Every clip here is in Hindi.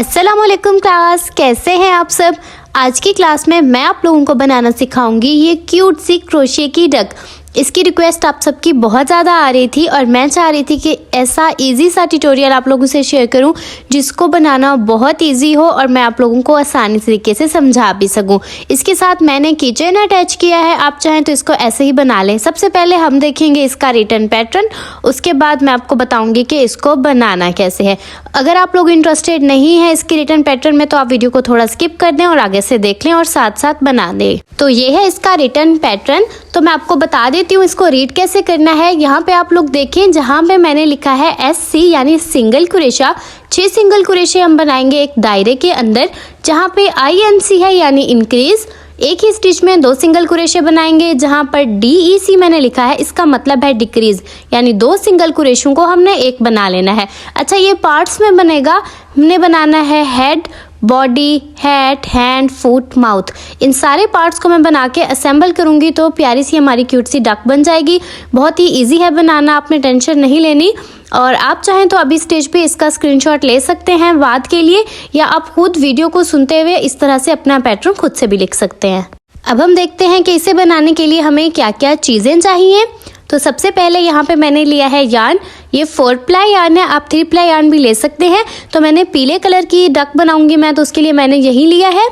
अस्सलामुअलैकुम क्लास, कैसे हैं आप सब। आज की क्लास में मैं आप लोगों को बनाना सिखाऊंगी ये क्यूट सी क्रोशिया की डक। इसकी रिक्वेस्ट आप सबकी बहुत ज़्यादा आ रही थी और मैं चाह रही थी कि ऐसा इजी सा ट्यूटोरियल आप लोगों से शेयर करूं जिसको बनाना बहुत इजी हो और मैं आप लोगों को आसानी तरीके से समझा भी सकूं। इसके साथ मैंने किचन अटैच किया है, आप चाहें तो इसको ऐसे ही बना लें। सबसे पहले हम देखेंगे इसका रिटर्न पैटर्न, उसके बाद मैं आपको बताऊंगी कि इसको बनाना कैसे है। अगर आप लोग इंटरेस्टेड नहीं है इसके रिटर्न पैटर्न में तो आप वीडियो को थोड़ा स्किप कर दें और आगे से देख लें और साथ साथ बना दें। तो ये है इसका रिटर्न पैटर्न। तो मैं आपको बता देती हूँ इसको रीड कैसे करना है। यहाँ पे आप लोग देखें, जहाँ पे मैंने लिखा है SC यानी सिंगल कुरेशा, 6 सिंगल कुरेशे हम बनाएंगे एक दायरे के अंदर। जहाँ पे INC है यानी इंक्रीज, एक ही स्टिच में 2 सिंगल कुरेशे बनाएंगे। जहाँ पर DEC मैंने लिखा है इसका मतलब है डिक्रीज, यानी 2 सिंगल कुरेशों को हमने एक बना लेना है। अच्छा, ये पार्ट्स में बनेगा, हमने बनाना है head, body, head, hand, foot, mouth. इन सारे पार्ट्स को मैं बना के असेंबल करूंगी तो प्यारी सी हमारी क्यूट सी डक बन जाएगी। बहुत ही इजी है बनाना, आपने टेंशन नहीं लेनी। और आप चाहें तो अभी स्टेज पे इसका स्क्रीनशॉट ले सकते हैं बाद के लिए, या आप खुद वीडियो को सुनते हुए इस तरह से अपना पैटर्न खुद से भी लिख सकते हैं। अब हम देखते हैं कि इसे बनाने के लिए हमें क्या क्या चीज़ें चाहिए। तो सबसे पहले यहाँ पे मैंने लिया है यार्न, ये 4 प्लाई यार्न है, आप 3 प्लाई यार्न भी ले सकते हैं। तो मैंने पीले कलर की डक बनाऊंगी मैं, तो उसके लिए मैंने यही लिया है।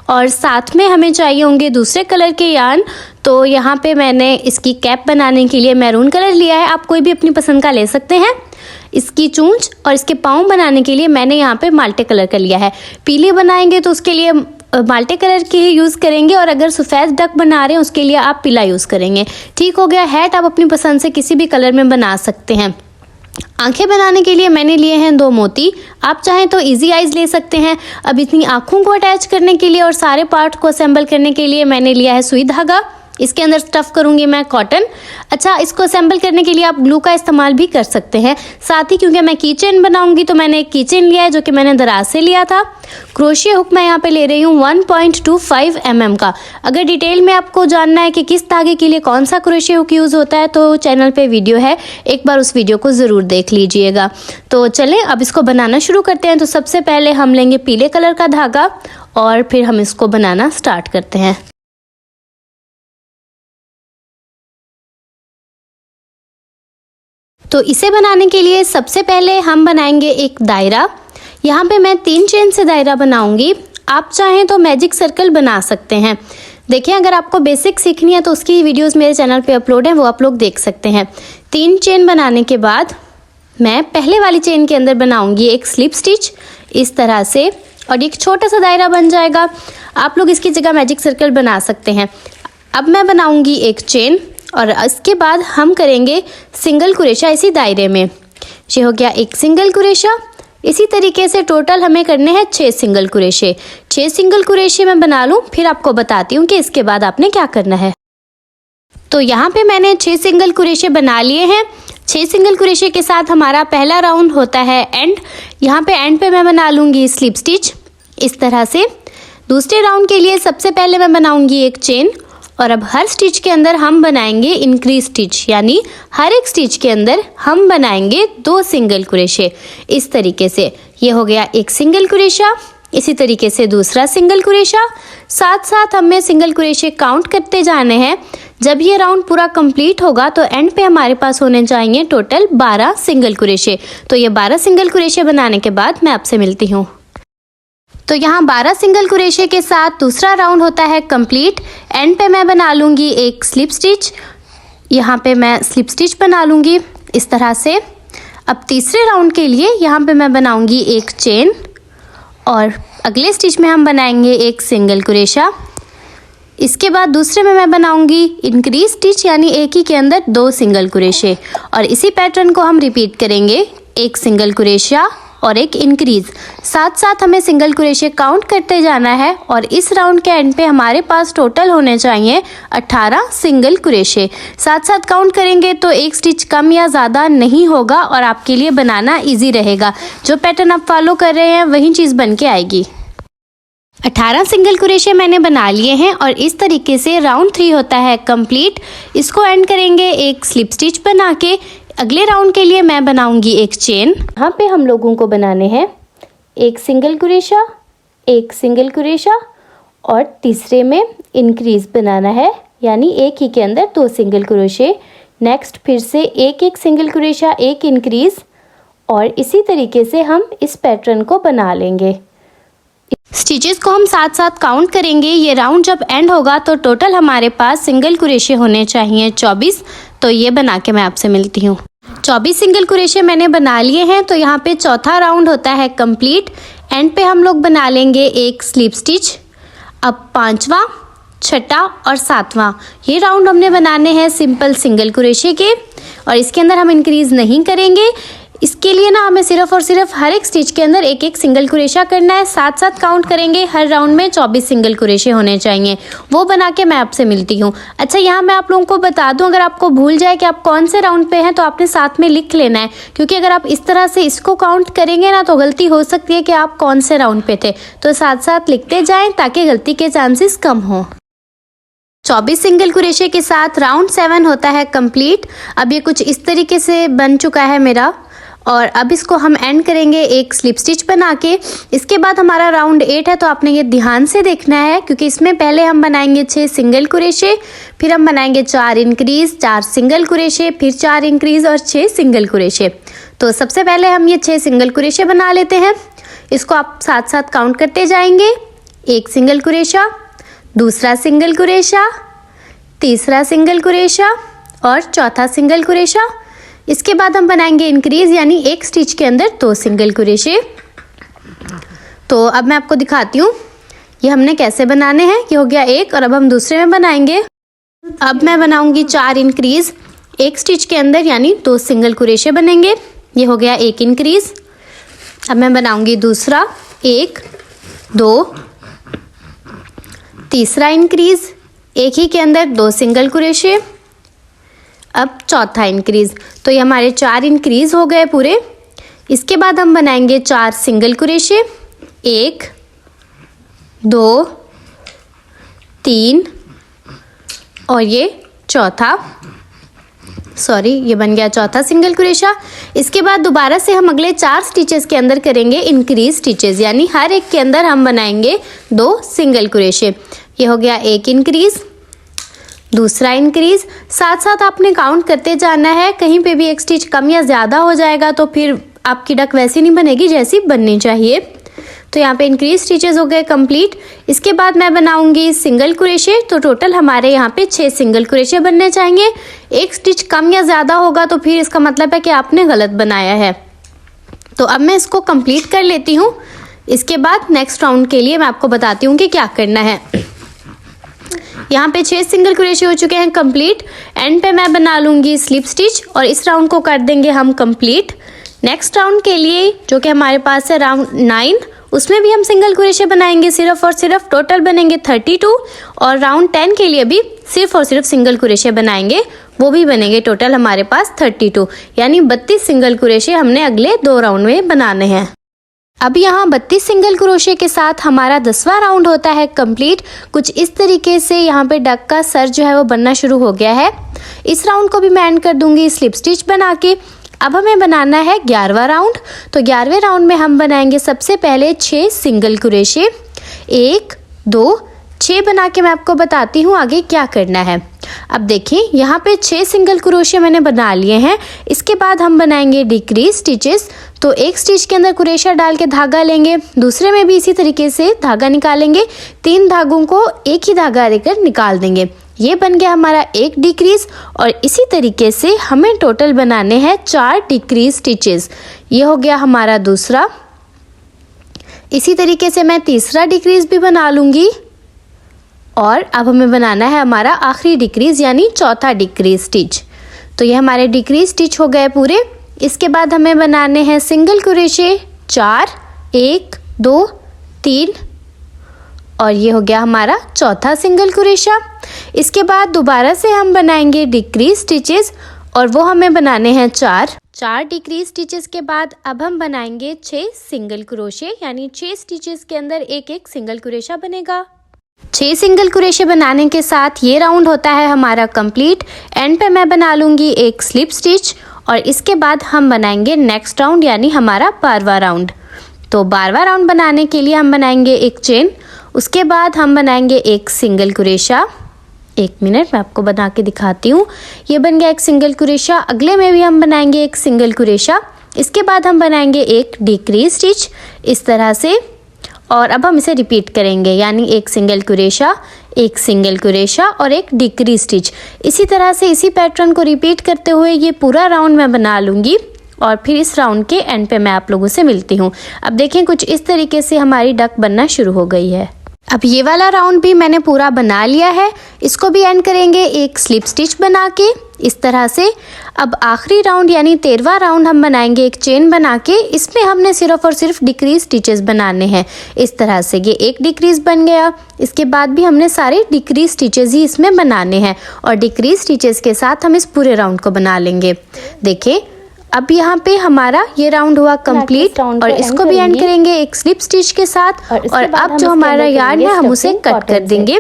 और साथ में हमें चाहिए होंगे दूसरे कलर के यार्न। तो यहाँ पे मैंने इसकी कैप बनाने के लिए मैरून कलर लिया है, आप कोई भी अपनी पसंद का ले सकते हैं। इसकी चूंच और इसके पाँव बनाने के लिए मैंने यहाँ पे माल्टे कलर का लिया है। पीले बनाएंगे तो उसके लिए माल्टे कलर के ही यूज़ करेंगे, और अगर सफ़ेद डक बना रहे हैं उसके लिए आप पीला यूज़ करेंगे। ठीक हो गया। हैट आप अपनी पसंद से किसी भी कलर में बना सकते हैं। आंखें बनाने के लिए मैंने लिए हैं 2 मोती, आप चाहें तो इजी आइज ले सकते हैं। अब इतनी आँखों को अटैच करने के लिए और सारे पार्ट को असेंबल करने के लिए मैंने लिया है सुई धागा। इसके अंदर स्टफ़ करूंगी मैं कॉटन। अच्छा, इसको असेंबल करने के लिए आप ग्लू का इस्तेमाल भी कर सकते हैं। साथ ही क्योंकि मैं की चेन बनाऊंगी तो मैंने एक की चेन लिया है जो कि मैंने दराज से लिया था। क्रोशिया हुक मैं यहाँ पे ले रही हूँ 1.25 mm का। अगर डिटेल में आपको जानना है कि किस धागे के लिए कौन सा क्रोशिया हुक यूज़ होता है तो चैनल पे वीडियो है, एक बार उस वीडियो को ज़रूर देख लीजिएगा। तो चलें अब इसको बनाना शुरू करते हैं। तो सबसे पहले हम लेंगे पीले कलर का धागा और फिर हम इसको बनाना स्टार्ट करते हैं। तो इसे बनाने के लिए सबसे पहले हम बनाएंगे एक दायरा। यहाँ पे मैं 3 चेन से दायरा बनाऊंगी, आप चाहें तो मैजिक सर्कल बना सकते हैं। देखिए, अगर आपको बेसिक सीखनी है तो उसकी वीडियोस मेरे चैनल पे अपलोड हैं, वो आप लोग देख सकते हैं। 3 चेन बनाने के बाद मैं पहले वाली चेन के अंदर बनाऊंगी एक स्लिप स्टिच इस तरह से, और एक छोटा सा दायरा बन जाएगा। आप लोग इसकी जगह मैजिक सर्कल बना सकते हैं। अब मैं बनाऊंगी एक चेन और इसके बाद हम करेंगे सिंगल कुरेशा इसी दायरे में। ये हो गया एक सिंगल कुरेशा। इसी तरीके से टोटल हमें करने हैं 6 सिंगल कुरेशे। 6 सिंगल कुरेशे मैं बना लूँ, फिर आपको बताती हूँ कि इसके बाद आपने क्या करना है। तो यहाँ पे मैंने 6 सिंगल कुरेशे बना लिए हैं। 6 सिंगल कुरेशे के साथ हमारा पहला राउंड होता है एंड। यहाँ पे एंड पे मैं बना लूँगी स्लिप स्टिच इस तरह से। दूसरे राउंड के लिए सबसे पहले मैं बनाऊँगी एक चेन, और अब हर स्टिच के अंदर हम बनाएंगे इंक्रीज स्टिच, यानी हर एक स्टिच के अंदर हम बनाएंगे 2 सिंगल कुरेशे इस तरीके से। ये हो गया एक सिंगल कुरेशा, इसी तरीके से दूसरा सिंगल कुरेशा। साथ साथ हमें सिंगल कुरेशे काउंट करते जाने हैं। जब ये राउंड पूरा कंप्लीट होगा तो एंड पे हमारे पास होने चाहिए टोटल 12 सिंगल कुरेशे। तो ये 12 सिंगल कुरेशे बनाने के बाद मैं आपसे मिलती हूँ। तो यहाँ 12 सिंगल कुरेशे के साथ दूसरा राउंड होता है कंप्लीट। एंड पे मैं बना लूँगी एक स्लिप स्टिच, यहाँ पे मैं स्लिप स्टिच बना लूँगी इस तरह से। अब तीसरे राउंड के लिए यहाँ पे मैं बनाऊँगी एक चेन, और अगले स्टिच में हम बनाएंगे एक सिंगल कुरेशा। इसके बाद दूसरे में मैं बनाऊँगी इंक्रीज स्टिच, यानी एक ही के अंदर 2 सिंगल कुरेशे, और इसी पैटर्न को हम रिपीट करेंगे, एक सिंगल कुरेशा और एक इंक्रीज। साथ साथ हमें सिंगल कुरेशे काउंट करते जाना है, और इस राउंड के एंड पे हमारे पास टोटल होने चाहिए 18 सिंगल कुरेशे। साथ साथ काउंट करेंगे तो एक स्टिच कम या ज़्यादा नहीं होगा और आपके लिए बनाना इजी रहेगा। जो पैटर्न आप फॉलो कर रहे हैं वही चीज़ बन के आएगी। 18 सिंगल कुरेशे मैंने बना लिए हैं, और इस तरीके से राउंड 3 होता है कंप्लीट। इसको एंड करेंगे एक स्लिप स्टिच बना के। अगले राउंड के लिए मैं बनाऊंगी एक चेन। यहाँ पे हम लोगों को बनाने हैं एक सिंगल क्रोशा, एक सिंगल क्रोशा और तीसरे में इंक्रीज बनाना है, यानी एक ही के अंदर 2 सिंगल क्रोशे। नेक्स्ट फिर से एक एक सिंगल क्रोशा, एक इंक्रीज, और इसी तरीके से हम इस पैटर्न को बना लेंगे। स्टिचेस को हम साथ साथ काउंट करेंगे। ये राउंड जब एंड होगा तो टोटल हमारे पास सिंगल क्रोशे होने चाहिए 24। तो ये बना के मैं आपसे मिलती हूँ। 24 सिंगल क्रोशे मैंने बना लिए हैं। तो यहाँ पे चौथा राउंड होता है कंप्लीट। एंड पे हम लोग बना लेंगे एक स्लिप स्टिच। अब 5वां, 6वां और 7वां ये राउंड हमने बनाने हैं सिंपल सिंगल क्रोशे के, और इसके अंदर हम इंक्रीज नहीं करेंगे। इसके लिए ना हमें सिर्फ और सिर्फ हर एक स्टिच के अंदर एक एक सिंगल क्रोशा करना है। साथ साथ काउंट करेंगे। हर राउंड में 24 सिंगल क्रोशे होने चाहिए। वो बना के मैं आपसे मिलती हूँ। अच्छा, यहाँ मैं आप लोगों को बता दूँ, अगर आपको भूल जाए कि आप कौन से राउंड पे हैं तो आपने साथ में लिख लेना है, क्योंकि अगर आप इस तरह से इसको काउंट करेंगे ना तो गलती हो सकती है कि आप कौन से राउंड पे थे। तो साथ साथ लिखते जाएँ ताकि गलती के चांसेस कम हो। 24 सिंगल क्रोशे के साथ राउंड 7 होता है कंप्लीट। अब ये कुछ इस तरीके से बन चुका है मेरा, और अब इसको हम एंड करेंगे एक स्लिप स्टिच बना के। इसके बाद हमारा राउंड 8 है, तो आपने ये ध्यान से देखना है, क्योंकि इसमें पहले हम बनाएंगे 6 सिंगल क्रोशे, फिर हम बनाएंगे 4 इंक्रीज, 4 सिंगल क्रोशे, फिर 4 इंक्रीज और 6 सिंगल क्रोशे। तो सबसे पहले हम ये 6 सिंगल क्रोशे बना लेते हैं। इसको आप साथ साथ काउंट करते जाएंगे। एक सिंगल क्रोशा, दूसरा सिंगल क्रोशा, तीसरा सिंगल क्रोशा और चौथा सिंगल क्रोशा। इसके बाद हम बनाएंगे इंक्रीज, यानी एक स्टिच के अंदर 2 सिंगल क्रोशे। तो अब मैं आपको दिखाती हूँ ये हमने कैसे बनाने हैं। ये हो गया एक, और अब हम दूसरे में बनाएंगे। अब मैं बनाऊंगी 4 इंक्रीज एक स्टिच के अंदर, यानी 2 सिंगल क्रोशे बनेंगे। ये हो गया एक इंक्रीज। अब मैं बनाऊंगी दूसरा, 1 2, तीसरा इंक्रीज, एक ही के अंदर 2 सिंगल क्रोशे। अब चौथा इंक्रीज। तो ये हमारे 4 इंक्रीज हो गए पूरे। इसके बाद हम बनाएंगे 4 सिंगल क्रोशे, 1 2 3 और ये चौथा, ये बन गया चौथा सिंगल क्रोशा। इसके बाद दोबारा से हम अगले 4 स्टिचेस के अंदर करेंगे इंक्रीज स्टिचेस, यानी हर एक के अंदर हम बनाएंगे 2 सिंगल क्रोशे। ये हो गया एक इंक्रीज, दूसरा इंक्रीज। साथ साथ आपने काउंट करते जाना है। कहीं पे भी एक स्टिच कम या ज़्यादा हो जाएगा तो फिर आपकी डक वैसी नहीं बनेगी जैसी बननी चाहिए। तो यहाँ पे इंक्रीज स्टिचेस हो गए कंप्लीट। इसके बाद मैं बनाऊंगी सिंगल क्रोशे। तो टोटल हमारे यहाँ पे 6 सिंगल क्रोशे बनने चाहिए। एक स्टिच कम या ज़्यादा होगा तो फिर इसका मतलब है कि आपने गलत बनाया है। तो अब मैं इसको कंप्लीट कर लेती हूँ। इसके बाद नेक्स्ट राउंड के लिए मैं आपको बताती हूँ कि क्या करना है। यहाँ पे 6 सिंगल क्रोशे हो चुके हैं कंप्लीट। एंड पे मैं बना लूँगी स्लिप स्टिच, और इस राउंड को कर देंगे हम कंप्लीट। नेक्स्ट राउंड के लिए जो कि हमारे पास है राउंड 9, उसमें भी हम सिंगल क्रोशे बनाएंगे सिर्फ और सिर्फ। टोटल बनेंगे 32, और राउंड 10 के लिए भी सिर्फ और सिर्फ सिंगल क्रोशे बनाएंगे। वो भी बनेंगे टोटल हमारे पास 32, यानी 32 सिंगल क्रोशे हमने अगले 2 राउंड में बनाने हैं। अब यहाँ 32 सिंगल क्रोशे के साथ हमारा 10वां राउंड होता है कंप्लीट। कुछ इस तरीके से यहाँ पे डक का सर जो है वो बनना शुरू हो गया है। इस राउंड को भी मैं एंड कर दूंगी स्लिप स्टिच बना के। अब हमें बनाना है 11वां राउंड। तो 11वें राउंड में हम बनाएंगे सबसे पहले 6 सिंगल क्रोशे, 1 2 6 बना के मैं आपको बताती हूँ आगे क्या करना है। अब देखिए यहाँ पे 6 सिंगल क्रोशे मैंने बना लिए हैं। इसके बाद हम बनाएंगे डिक्रीज स्टिचेस। तो एक स्टिच के अंदर क्रोशा डाल के धागा लेंगे, दूसरे में भी इसी तरीके से धागा निकालेंगे। 3 धागों को एक ही धागा देकर निकाल देंगे। ये बन गया हमारा एक डिक्रीज, और इसी तरीके से हमें टोटल बनाने हैं 4 डिक्रीज स्टिचेस। ये हो गया हमारा दूसरा। इसी तरीके से मैं तीसरा डिक्रीज भी बना लूँगी, और अब हमें बनाना है हमारा आखिरी डिक्रीज, यानी चौथा डिक्रीज स्टिच। तो ये हमारे डिक्रीज स्टिच हो गए पूरे। इसके बाद हमें बनाने हैं सिंगल क्रोशे 4, 1 2 3, और ये हो गया हमारा चौथा सिंगल क्रोशा। इसके बाद दोबारा से हम बनाएंगे डिक्रीज स्टिचेस, और वो हमें बनाने हैं 4 डिक्रीज स्टिचेस के बाद अब हम बनाएंगे 6 सिंगल क्रोशे, यानी 6 स्टिचेस के अंदर एक एक सिंगल क्रोशा बनेगा। 6 सिंगल क्रोशे बनाने के साथ ये राउंड होता है हमारा कंप्लीट। एंड पे मैं बना लूँगी एक स्लिप स्टिच, और इसके बाद हम बनाएंगे नेक्स्ट राउंड, यानी हमारा 12वां राउंड। तो 12वां राउंड बनाने के लिए हम बनाएंगे एक चेन, उसके बाद हम बनाएंगे एक सिंगल क्रोशा। 1 मिनट मैं आपको बना के दिखाती हूँ। ये बन गया एक सिंगल क्रोशा। अगले में भी हम बनाएंगे एक सिंगल क्रोशा, इसके बाद हम बनाएंगे एक डिक्रीज स्टिच इस तरह से, और अब हम इसे रिपीट करेंगे, यानी एक सिंगल क्रोशा, एक सिंगल क्रोशा और एक डिक्रीज स्टिच। इसी तरह से इसी पैटर्न को रिपीट करते हुए ये पूरा राउंड मैं बना लूँगी और फिर इस राउंड के एंड पे मैं आप लोगों से मिलती हूँ। अब देखें कुछ इस तरीके से हमारी डक बनना शुरू हो गई है। अब ये वाला राउंड भी मैंने पूरा बना लिया है, इसको भी एंड करेंगे एक स्लिप स्टिच बना के इस तरह से। अब आखिरी राउंड यानी 13वां राउंड हम बनाएंगे एक चेन बना के, इसमें हमने सिर्फ और सिर्फ डिक्रीज स्टिचेस बनाने हैं इस तरह से। ये एक डिक्रीज बन गया, इसके बाद भी हमने सारे डिक्रीज स्टिचेस ही इसमें बनाने हैं और डिक्रीज स्टिचेस के साथ हम इस पूरे राउंड को बना लेंगे। देखिए अब यहाँ पे हमारा ये राउंड हुआ कंप्लीट और इसको भी एंड करेंगे एक स्लिप स्टिच के साथ। और अब जो हमारा यार्न है हम उसे कट कर देंगे।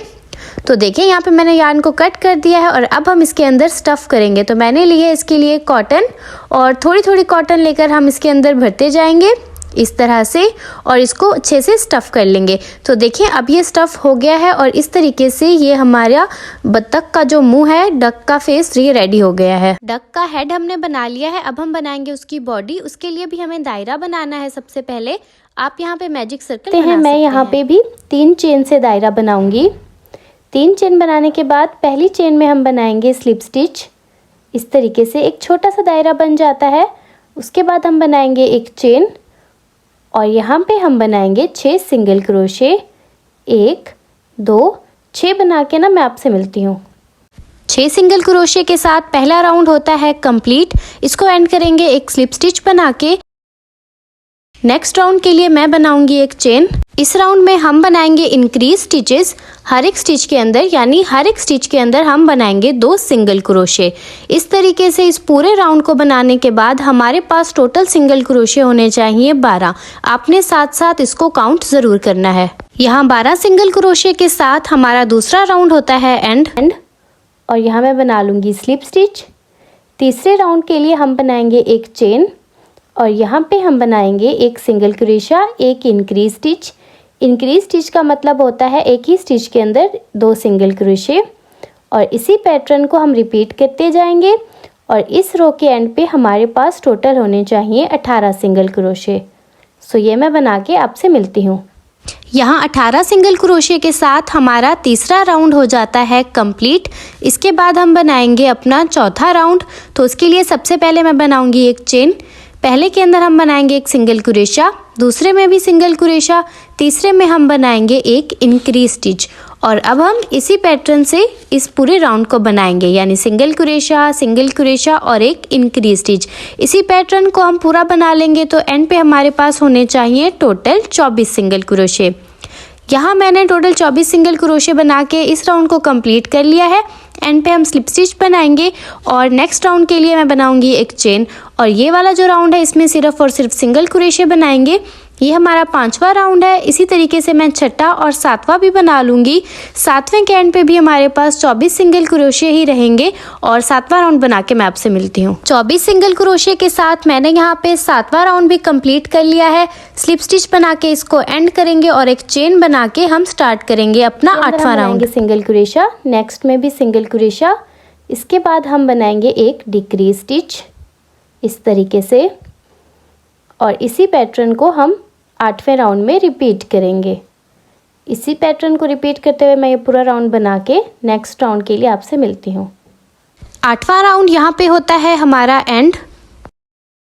तो देखिए यहाँ पे मैंने यार्न को कट कर दिया है और अब हम इसके अंदर स्टफ़ करेंगे। तो मैंने लिए इसके लिए कॉटन और थोड़ी थोड़ी कॉटन लेकर हम इसके अंदर भरते जाएंगे इस तरह से और इसको अच्छे से स्टफ़ कर लेंगे। तो देखिए अब ये स्टफ़ हो गया है और इस तरीके से ये हमारा बत्तख का जो मुंह है, डक का फेस, ये रेडी हो गया है। डक का हेड हमने बना लिया है, अब हम बनाएंगे उसकी बॉडी। उसके लिए भी हमें दायरा बनाना है। सबसे पहले आप यहाँ पे मैजिक सर्कल बना सकते हैं। मैं यहाँ पे भी 3 चेन से दायरा बनाऊंगी। 3 चेन बनाने के बाद पहली चेन में हम बनाएंगे स्लिप स्टिच। इस तरीके से एक छोटा सा दायरा बन जाता है। उसके बाद हम बनाएंगे एक चेन और यहाँ पे हम बनाएंगे 6 सिंगल क्रोशे। 1 2 6 बना के ना मैं आपसे मिलती हूँ। 6 सिंगल क्रोशे के साथ पहला राउंड होता है कंप्लीट। इसको एंड करेंगे एक स्लिप स्टिच बना के। नेक्स्ट राउंड के लिए मैं बनाऊंगी एक चेन। इस राउंड में हम बनाएंगे इंक्रीज स्टिचेस। हर एक स्टिच के अंदर यानी हर एक स्टिच के अंदर हम बनाएंगे 2 सिंगल क्रोशे। इस तरीके से इस पूरे राउंड को बनाने के बाद हमारे पास टोटल सिंगल क्रोशे होने चाहिए 12। आपने साथ साथ इसको काउंट ज़रूर करना है। यहाँ 12 सिंगल क्रोशे के साथ हमारा दूसरा राउंड होता है एंड और यहाँ मैं बना लूँगी स्लिप स्टिच। तीसरे राउंड के लिए हम बनाएंगे एक चेन और यहाँ पे हम बनाएंगे एक सिंगल क्रोशा, एक इंक्रीज स्टिच। इंक्रीज स्टिच का मतलब होता है एक ही स्टिच के अंदर 2 सिंगल क्रोशे और इसी पैटर्न को हम रिपीट करते जाएंगे और इस रो के एंड पे हमारे पास टोटल होने चाहिए 18 सिंगल क्रोशे। सो ये मैं बना के आपसे मिलती हूँ। यहाँ 18 सिंगल क्रोशे के साथ हमारा तीसरा राउंड हो जाता है कंप्लीट। इसके बाद हम बनाएंगे अपना चौथा राउंड। तो उसके लिए सबसे पहले मैं बनाऊंगी एक चेन। पहले के अंदर हम बनाएंगे एक सिंगल क्रोशा, दूसरे में भी सिंगल क्रोशा, तीसरे में हम बनाएंगे एक इंक्रीज स्टिच और अब हम इसी पैटर्न से इस पूरे राउंड को बनाएंगे, यानी सिंगल क्रोशा और एक इंक्रीज स्टिच। इसी पैटर्न को हम पूरा बना लेंगे तो एंड पे हमारे पास होने चाहिए टोटल 24 सिंगल क्रोशे। यहाँ मैंने टोटल 24 सिंगल क्रोशे बना के इस राउंड को कंप्लीट कर लिया है। एंड पे हम स्लिप स्टिच बनाएंगे और नेक्स्ट राउंड के लिए मैं बनाऊंगी एक चेन और ये वाला जो राउंड है इसमें सिर्फ और सिर्फ सिंगल क्रोशे बनाएंगे। ये हमारा 5वां राउंड है। इसी तरीके से मैं 6ठा और 7वां भी बना लूँगी। 7वें के एंड पे भी हमारे पास 24 सिंगल क्रोशे ही रहेंगे और 7वां राउंड बना के मैं आपसे मिलती हूँ। 24 सिंगल क्रोशे के साथ मैंने यहाँ पे 7वां राउंड भी कंप्लीट कर लिया है। स्लिप स्टिच बना के इसको एंड करेंगे और एक चेन बना के हम स्टार्ट करेंगे अपना 8वां राउंड। सिंगल क्रोशा, नेक्स्ट में भी सिंगल क्रोशा, इसके बाद हम बनाएंगे एक डिक्रीज स्टिच इस तरीके से और इसी पैटर्न को हम 8वें राउंड में रिपीट करेंगे। इसी पैटर्न को रिपीट करते हुए मैं ये पूरा राउंड बना के नेक्स्ट राउंड के लिए आपसे मिलती हूँ। 8वां राउंड यहाँ पे होता है हमारा एंड।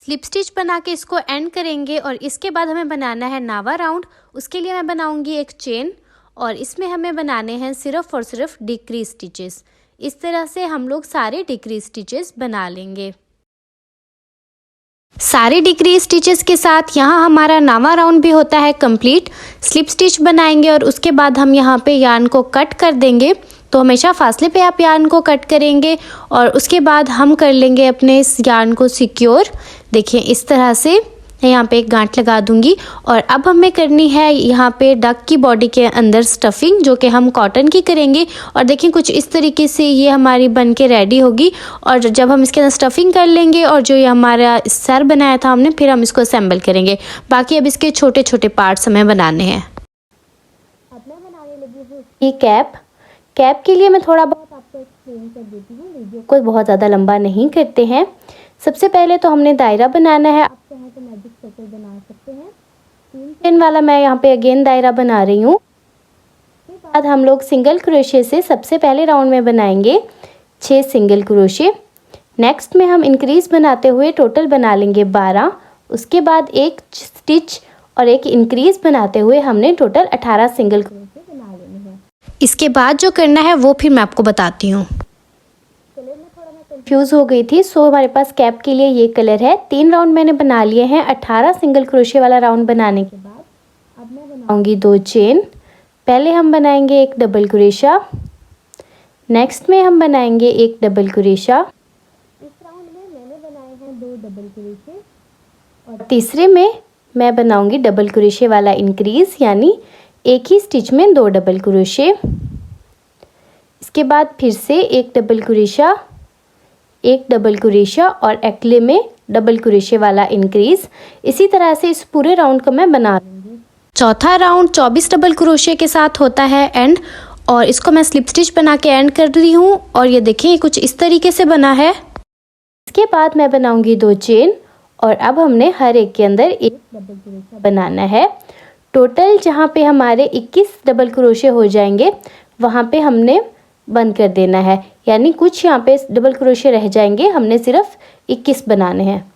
स्लिप स्टिच बना के इसको एंड करेंगे और इसके बाद हमें बनाना है 9वां राउंड। उसके लिए मैं बनाऊंगी एक चेन और इसमें हमें बनाने हैं सिर्फ और सिर्फ डिक्रीज स्टिचेस। इस तरह से हम लोग सारे डिक्रीज स्टिचेस बना लेंगे। सारे डिक्रीज स्टिचेस के साथ यहाँ हमारा 9वां राउंड भी होता है कंप्लीट। स्लिप स्टिच बनाएंगे और उसके बाद हम यहाँ पे यार्न को कट कर देंगे। तो हमेशा फासले पे आप यार्न को कट करेंगे और उसके बाद हम कर लेंगे अपने इस यार्न को सिक्योर। देखिए इस तरह से मैं यहाँ पे एक गांठ लगा दूंगी। और अब हमें करनी है यहाँ पे डक की बॉडी के अंदर स्टफिंग, जो कि हम कॉटन की करेंगे। और देखिए कुछ इस तरीके से ये हमारी बन के रेडी होगी। और जब हम इसके अंदर स्टफिंग कर लेंगे और जो ये हमारा सर बनाया था हमने, फिर हम इसको असेंबल करेंगे। बाकी अब इसके छोटे छोटे पार्ट्स हमें बनाने हैं। अब मैं बनाने लगी हूँ ये कैप के लिए मैं थोड़ा बहुत आपको एक्सप्लेन कर देती हूँ, वीडियो को बहुत ज़्यादा लंबा नहीं करते हैं। सबसे पहले तो हमने दायरा बनाना है। आप चाहें तो मैजिक सर्कल बना सकते हैं। 3 चेन वाला मैं यहाँ पे अगेन दायरा बना रही हूँ। उसके बाद हम लोग सिंगल क्रोशे से सबसे पहले राउंड में बनाएंगे 6 सिंगल क्रोशे। नेक्स्ट में हम इंक्रीज बनाते हुए टोटल बना लेंगे 12। उसके बाद एक स्टिच और एक इंक्रीज बनाते हुए हमने टोटल 18 सिंगल क्रोशे बना लेने हैं। इसके बाद जो करना है वो फिर मैं आपको बताती हूँ। कलर में थोड़ा मैं कंफ्यूज हो गई थी, सो हमारे पास कैप के लिए ये कलर है। 3 राउंड मैंने बना लिए हैं। 18 सिंगल क्रोशे वाला राउंड बनाने के बाद अब मैं बनाऊंगी 2 चेन। पहले हम बनाएंगे एक डबल क्रोशा, नेक्स्ट में हम बनाएंगे एक डबल क्रोशा। इस राउंड में मैंने बनाए हैं 2 डबल क्रोशे और तीसरे में मैं बनाऊंगी डबल क्रोशे वाला इंक्रीज, यानी एक ही स्टिच में 2 डबल क्रोशे। इसके बाद फिर से एक डबल क्रोशा, एक डबल क्रोशा और अगले में डबल क्रोशे वाला इंक्रीज। इसी तरह से इस पूरे राउंड को मैं बना लूँगी। चौथा राउंड 24 डबल क्रोशे के साथ होता है एंड, और इसको मैं स्लिप स्टिच बना के एंड कर रही हूँ। और ये देखिए कुछ इस तरीके से बना है। इसके बाद मैं बनाऊंगी 2 चेन और अब हमने हर एक के अंदर एक डबल क्रोशा बनाना है। टोटल जहाँ पे हमारे 21 डबल क्रोशे हो जाएंगे वहाँ पे हमने बंद कर देना है, यानी कुछ यहाँ पे डबल क्रोशे रह जाएंगे, हमने सिर्फ 21 बनाने हैं।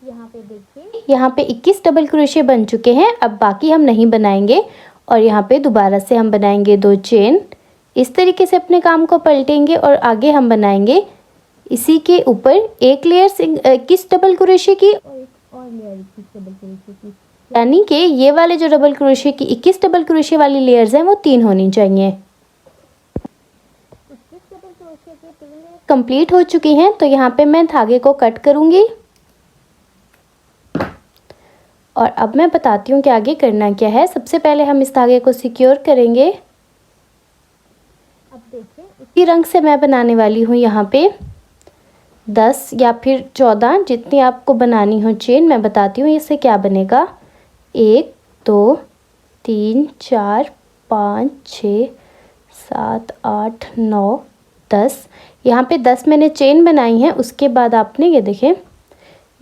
यहाँ पे देखिए यहाँ पे 21 डबल क्रोशे बन चुके हैं। अब बाकी हम नहीं बनाएंगे और यहाँ पे दोबारा से हम बनाएंगे 2 चेन। इस तरीके से अपने काम को पलटेंगे और आगे हम बनाएंगे इसी के ऊपर एक लेयर 21 डबल क्रोशे की और एक और लेयर 21 डबल क्रोशे की, यानी कि ये वाले जो डबल क्रोशे की 21 डबल क्रोशे वाली लेयर्स हैं वो 3 होनी चाहिए। 21 डबल क्रोशे के 3 लेयर कंप्लीट हो चुकी हैं, तो यहाँ पे मैं धागे को कट करूँगी और अब मैं बताती हूँ कि आगे करना क्या है। सबसे पहले हम इस धागे को सिक्योर करेंगे। अब देखिए इसी रंग से मैं बनाने वाली हूँ यहाँ पे 10 या फिर 14 जितनी आपको बनानी हो चेन। मैं बताती हूँ इससे क्या बनेगा। 1 2 3 4 5 6 7 8 9 10। यहाँ पे 10 मैंने चेन बनाई है। उसके बाद आपने ये देखें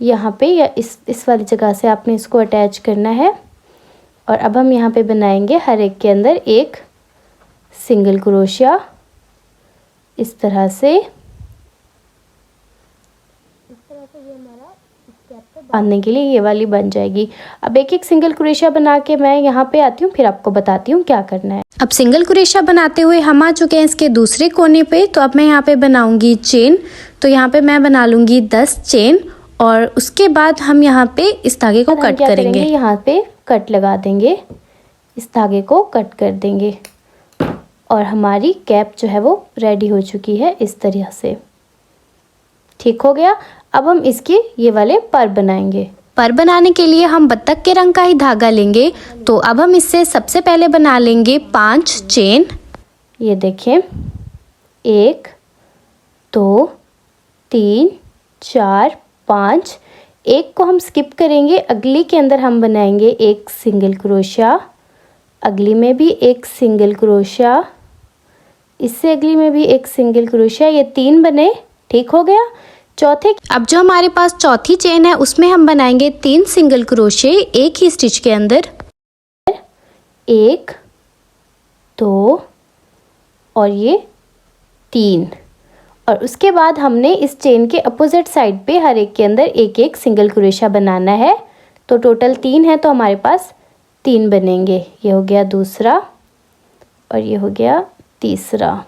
यहाँ पे या इस वाली जगह से आपने इसको अटैच करना है। और अब हम यहाँ पे बनाएंगे हर एक के अंदर एक सिंगल क्रोशिया इस तरह से ये हमारा कैप को बांधने के लिए ये वाली बन जाएगी। अब एक एक सिंगल क्रोशिया बना के मैं यहाँ पे आती हूँ, फिर आपको बताती हूँ क्या करना है। अब सिंगल क्रोशिया बनाते हुए हम आ चुके हैं इसके दूसरे कोने पे। तो अब मैं यहाँ पे बनाऊंगी चेन। तो यहाँ पे मैं बना लूँगी 10 चेन और उसके बाद हम यहाँ पे इस धागे को कट करेंगे। यहाँ पे कट लगा देंगे, इस धागे को कट कर देंगे और हमारी कैप जो है वो रेडी हो चुकी है इस तरह से। ठीक हो गया। अब हम इसके ये वाले पर बनाएंगे। पर बनाने के लिए हम बत्तख के रंग का ही धागा लेंगे। तो अब हम इससे सबसे पहले बना लेंगे 5 चेन। ये देखें 1 2 3 4 5। एक को हम स्किप करेंगे, अगली के अंदर हम बनाएंगे एक सिंगल क्रोशिया, अगली में भी एक सिंगल क्रोशिया, इससे अगली में भी एक सिंगल क्रोशिया। ये 3 बने। ठीक हो गया। चौथे अब जो हमारे पास चौथी चेन है उसमें हम बनाएंगे 3 सिंगल क्रोशे एक ही स्टिच के अंदर। 1 2 और ये 3। और उसके बाद हमने इस चेन के अपोजिट साइड पे हर एक के अंदर एक एक सिंगल क्रोशिया बनाना है। तो टोटल 3 है, तो हमारे पास 3 बनेंगे। ये हो गया दूसरा और ये हो गया तीसरा।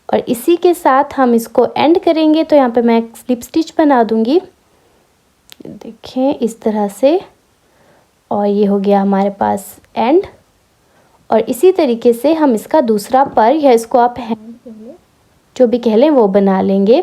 और इसी के साथ हम इसको एंड करेंगे। तो यहाँ पे मैं एक स्लिप स्टिच बना दूँगी, देखें इस तरह से। और ये हो गया हमारे पास एंड। और इसी तरीके से हम इसका दूसरा पर या इसको आप हैंड कह लें, जो भी कह लें वो बना लेंगे।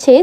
6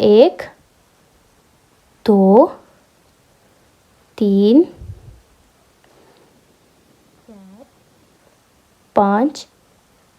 1 2 3 5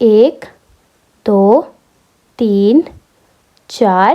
1 2 3 4.